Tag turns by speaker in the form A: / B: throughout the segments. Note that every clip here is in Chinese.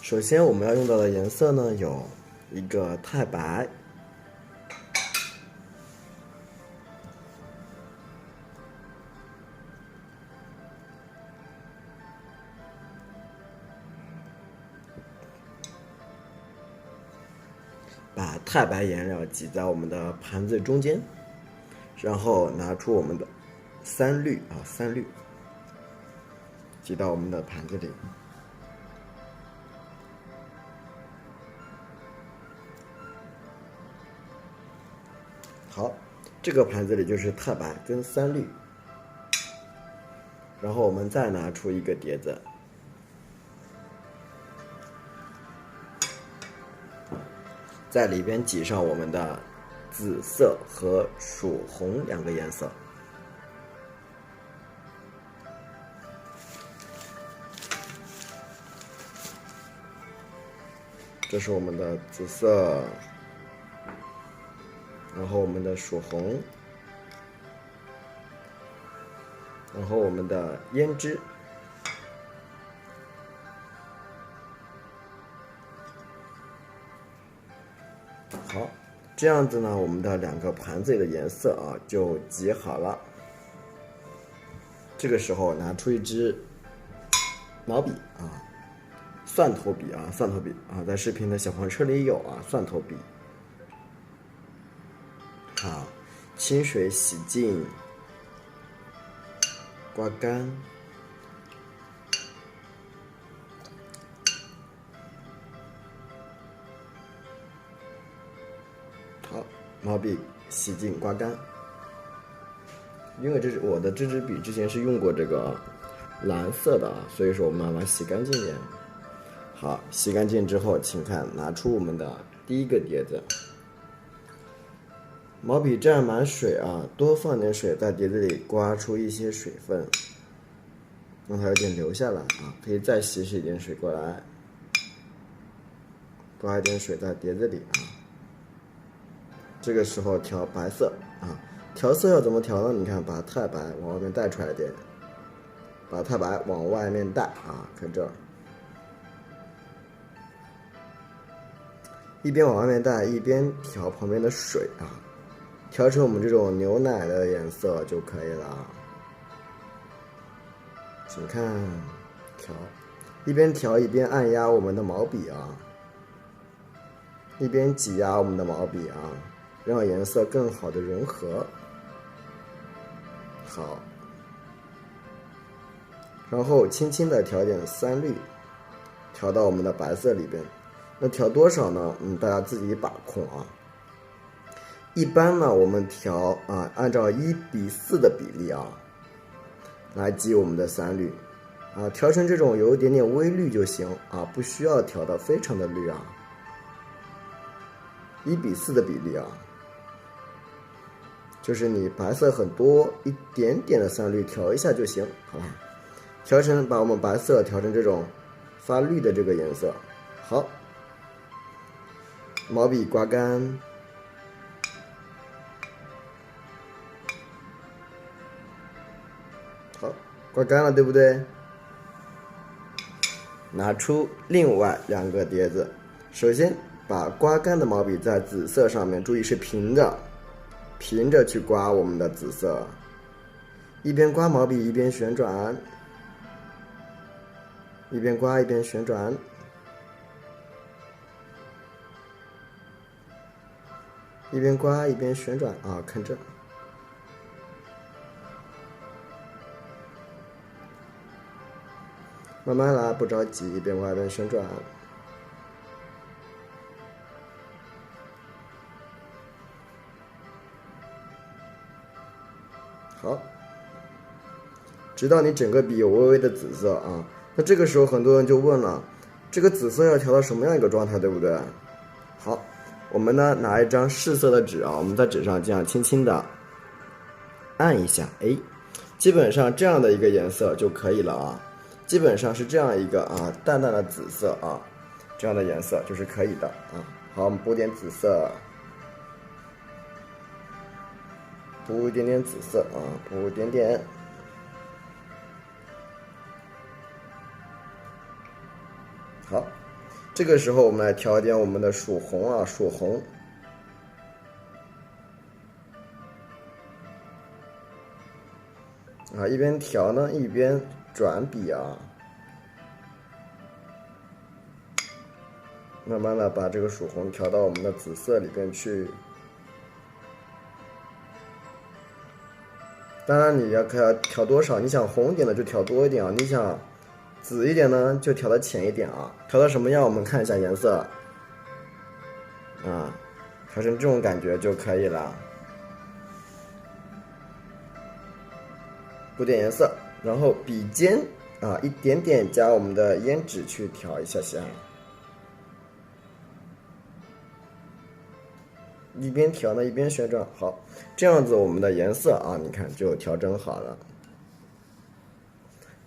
A: 首先我们要用到的颜色呢，有一个太白，把太白颜料挤在我们的盘子中间，然后拿出我们的三绿，挤到我们的盘子里。好，这个盘子里就是太白跟三绿，然后我们再拿出一个碟子，在里边挤上我们的紫色和曙红两个颜色。这是我们的紫色，然后我们的曙红，然后我们的胭脂，好，这样子呢，我们的两个盘子里的颜色啊就挤好了。这个时候拿出一支毛笔啊，蒜头笔啊，在视频的小黄车里有啊，蒜头笔。好，清水洗净，刮干。好，毛笔洗净刮干。因为我的这支笔之前是用过这个蓝色的啊，所以说我们把它洗干净点。好，洗干净之后，请看，拿出我们的第一个碟子，毛笔沾满水啊，多放点水在碟子里，刮出一些水分，让它有点流下来啊，可以再稀释一点水过来，刮一点水在碟子里啊。这个时候调白色啊，调色要怎么调呢？你看，把太白往外面带出来一点，把太白往外面带啊，看这儿。一边往外面带，一边调旁边的水啊，调成我们这种牛奶的颜色就可以了。请看，调，一边调一边按压我们的毛笔啊，一边挤压我们的毛笔啊，让颜色更好的融合。好，然后轻轻的调点三绿，调到我们的白色里边。那调多少呢？大家自己把控啊。一般呢，我们调啊，按照1:4的比例啊，来挤我们的三绿啊，调成这种有一点点微绿就行啊，不需要调到非常的绿啊。1:4的比例啊，就是你白色很多，一点点的三绿调一下就行，好吧？把我们白色调成这种发绿的这个颜色。好。毛笔刮干，好，刮干了，对不对？拿出另外两个碟子，首先把刮干的毛笔在紫色上面，注意是平着去刮我们的紫色，一边刮毛笔一边旋转，一边刮一边旋转。一边刮一边旋转啊，看这，慢慢来，不着急，一边刮一边旋转。好，直到你整个笔有微微的紫色啊。那这个时候很多人就问了，这个紫色要调到什么样一个状态，对不对？好。我们呢拿一张试色的纸啊，我们在纸上这样轻轻的按一下，哎，基本上这样的一个颜色就可以了啊。基本上是这样一个啊淡淡的紫色啊，这样的颜色就是可以的啊。好，我们补点紫色，补一点点紫色啊，补一点点。好，这个时候我们来调一点我们的曙红啊，曙红。啊，一边调呢，一边转笔啊，慢慢的把这个曙红调到我们的紫色里边去。当然你要看调多少，你想红一点的就调多一点啊，你想紫一点呢就调的浅一点啊。调到什么样，我们看一下颜色啊，调成这种感觉就可以了。补点颜色，然后笔尖啊一点点加我们的胭脂去调一下下，一边调呢一边旋转，好，这样子我们的颜色啊，你看就调整好了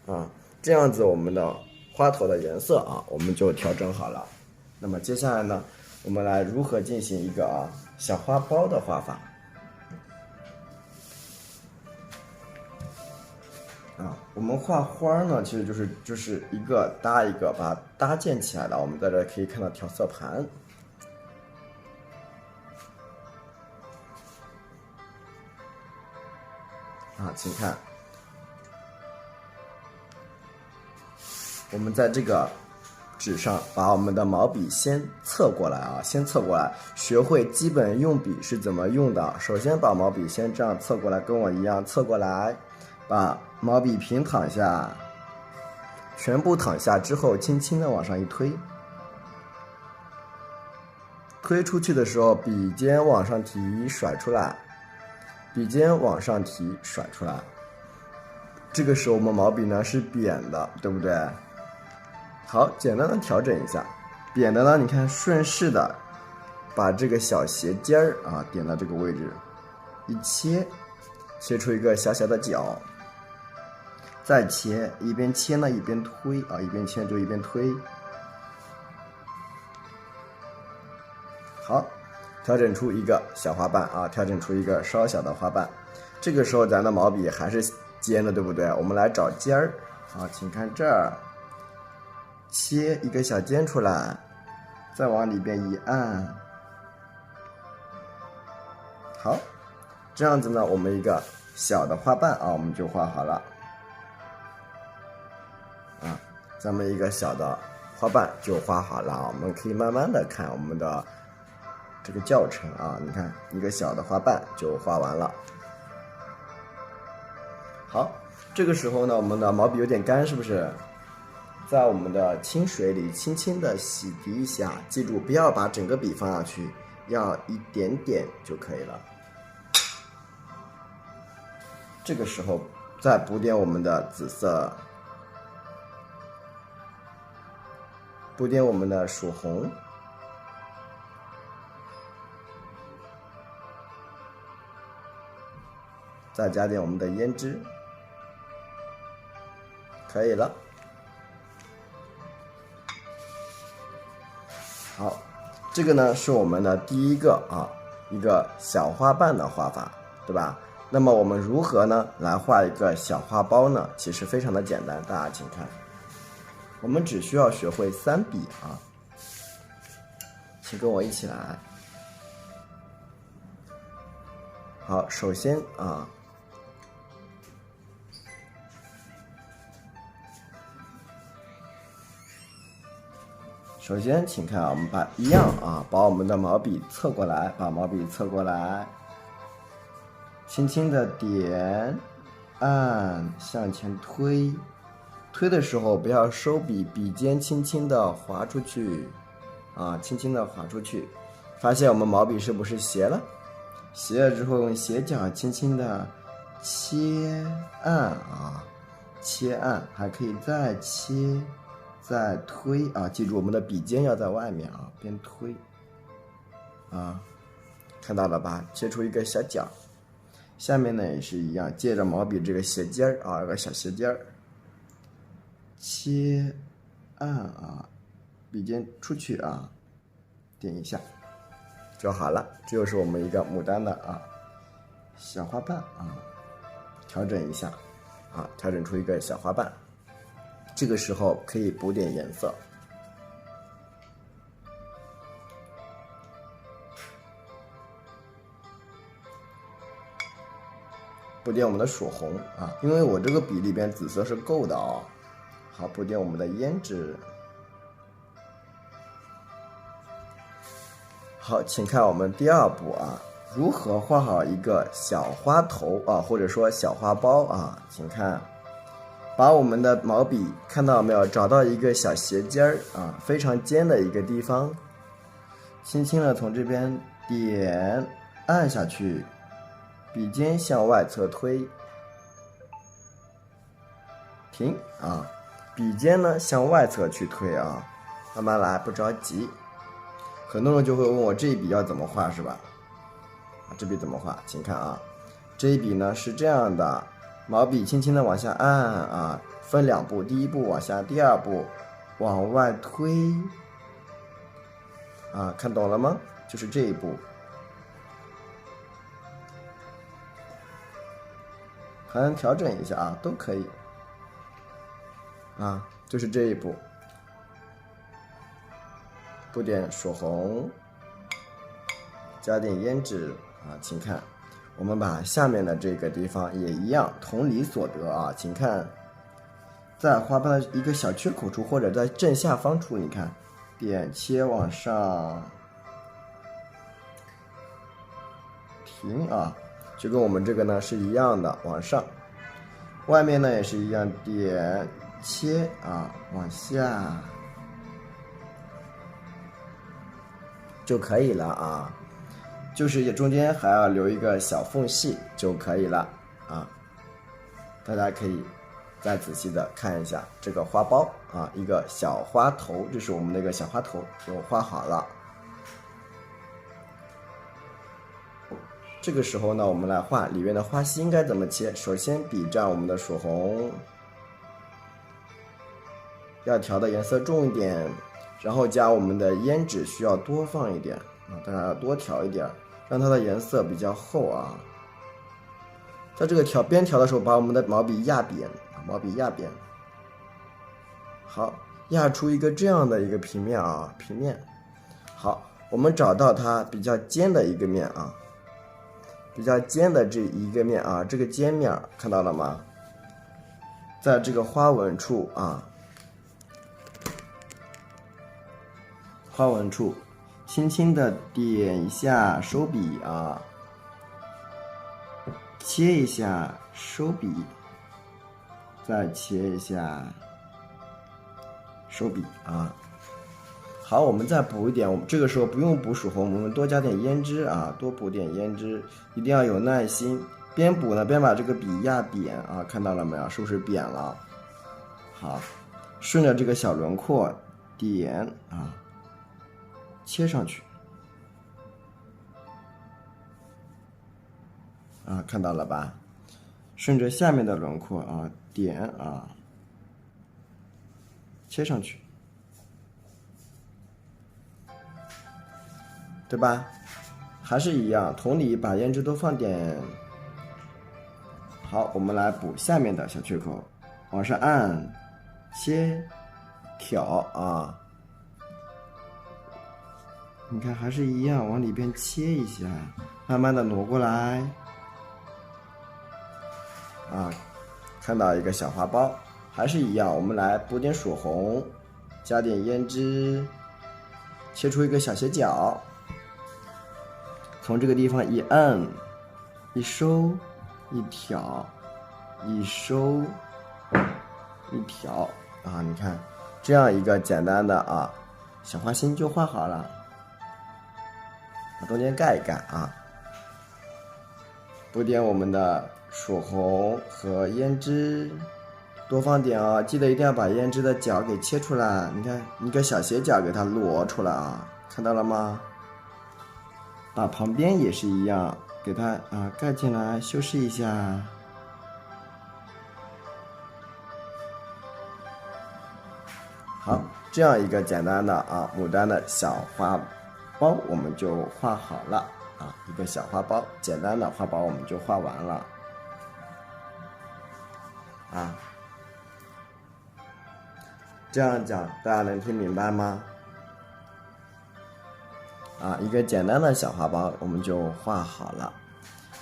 A: 啊，这样子我们的花头的颜色啊，我们就调整好了。那么接下来呢，我们来如何进行一个小花苞的画法。我们画花呢，其实就是一个搭一个，把它搭建起来的。我们在这可以看到调色盘啊，请看，我们在这个纸上把我们的毛笔先侧过来啊，先侧过来，学会基本用笔是怎么用的。首先把毛笔先这样侧过来，跟我一样侧过来，把毛笔平躺下。全部躺下之后，轻轻的往上一推，推出去的时候，笔尖往上提，甩出来，笔尖往上提，甩出来。这个时候我们毛笔呢是扁的，对不对？好，简单的调整一下，扁的呢，你看顺势的把这个小斜尖儿啊点到这个位置，一切，切出一个小小的角。再切，一边切呢一边推啊，一边切就一边推。好，调整出一个小花瓣啊，调整出一个稍小的花瓣。这个时候咱的毛笔还是尖的，对不对？我们来找尖儿啊，请看这儿，切一个小尖出来，再往里边一按。好，这样子呢，我们一个小的花瓣啊，我们就画好了。咱们一个小的花瓣就画好了，我们可以慢慢的看我们的这个教程啊。你看，一个小的花瓣就画完了。好，这个时候呢，我们的毛笔有点干，是不是？在我们的清水里轻轻的洗涤一下，记住不要把整个笔放下去，要一点点就可以了。这个时候再补点我们的紫色。补点我们的曙红，再加点我们的胭脂，可以了。好，这个呢是我们的第一个一个小花瓣的画法，对吧？那么我们如何呢来画一个小花苞呢？其实非常的简单，大家请看。我们只需要学会3笔啊，请跟我一起来。好，首先请看我们把我们的毛笔侧过来，把毛笔侧过来，轻轻的点，按，向前推。推的时候不要收笔，笔尖轻轻的划出去，轻轻的划出去。发现我们毛笔是不是斜了？斜了之后用斜角轻轻的切按切按，还可以再切，再推记住我们的笔尖要在外面边推看到了吧？切出一个小角。下面呢也是一样，借着毛笔这个斜尖有个小斜尖切按笔尖出去点一下就好了。这就是我们一个牡丹的小花瓣调整一下调整出一个小花瓣。这个时候可以补点颜色补点我们的曙红啊，因为我这个笔里边紫色是够的哦。好，补点我们的胭脂。好，请看我们第二步啊，如何画好一个小花头啊，或者说小花苞啊？请看，把我们的毛笔看到没有？找到一个小斜尖儿啊，非常尖的一个地方，轻轻的从这边点按下去，笔尖向外侧推，停啊，笔尖呢向外侧去推啊，慢慢来，不着急。很多人就会问我这一笔要怎么画，是吧？这笔怎么画？请看啊，这一笔呢是这样的，毛笔轻轻的往下按啊，分两步，第一步往下，第二步往外推啊，看懂了吗？就是这一步，还能调整一下啊，都可以啊，就是这一步。补点曙红，加点胭脂啊，请看，我们把下面的这个地方也一样，同理所得啊，请看，在花瓣的一个小缺口处或者在正下方处，你看，点切往上，停啊，就跟我们这个呢是一样的，往上，外面呢也是一样，点切啊，往下。就可以了啊，就是中间还要留一个小缝隙就可以了啊。大家可以再仔细的看一下这个花苞啊，一个小花头，这是我们那个小花头就画好了。这个时候呢，我们来画里面的花心该怎么切。首先笔蘸我们的曙红，要调的颜色重一点。然后加我们的胭脂需要多放一点啊，当然要多调一点，让它的颜色比较厚啊。在这个边调的时候，把我们的毛笔压扁，毛笔压扁。好，压出一个这样的一个平面啊，平面。好，我们找到它比较尖的一个面啊，比较尖的这一个面啊，这个尖面看到了吗？在这个花纹处啊。花纹处，轻轻的点一下收笔啊，切一下收笔，再切一下收笔啊。好，我们再补一点，我们这个时候不用补曙红，我们多加点胭脂啊，多补点胭脂，一定要有耐心。边补呢，边把这个笔压扁啊，看到了没有？是不是扁了？好，顺着这个小轮廓点啊。切上去啊，看到了吧？顺着下面的轮廓啊，点啊，切上去，对吧？还是一样，同理把胭脂多放点。好，我们来补下面的小缺口，往上按，切，挑啊。你看还是一样，往里边切一下，慢慢的挪过来，啊，看到一个小花苞，还是一样，我们来补点曙红，加点胭脂，切出一个小斜角，从这个地方一按，一收，一挑，一收，一挑，啊，你看这样一个简单的啊小花心就画好了。把中间盖一盖啊，补点我们的曙红和胭脂，多放点啊，记得一定要把胭脂的角给切出来，你看一个小斜角给它摞出来啊，看到了吗？把旁边也是一样，给它啊盖进来，修饰一下。好，这样一个简单的啊牡丹的小花苞我们就画好了啊，一个小花苞，简单的花苞我们就画完了啊。这样讲大家能听明白吗？啊，一个简单的小花苞我们就画好了。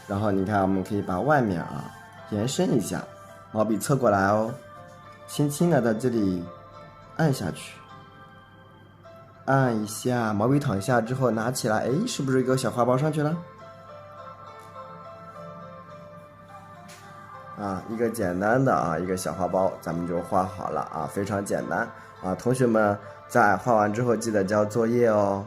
A: 然后你看，我们可以把外面啊延伸一下，毛笔侧过来哦，轻轻的在这里按下去，按一下，毛笔躺下之后拿起来，哎，是不是一个小花苞上去了？啊，一个简单的啊，一个小花苞，咱们就画好了啊，非常简单啊。同学们在画完之后记得交作业哦。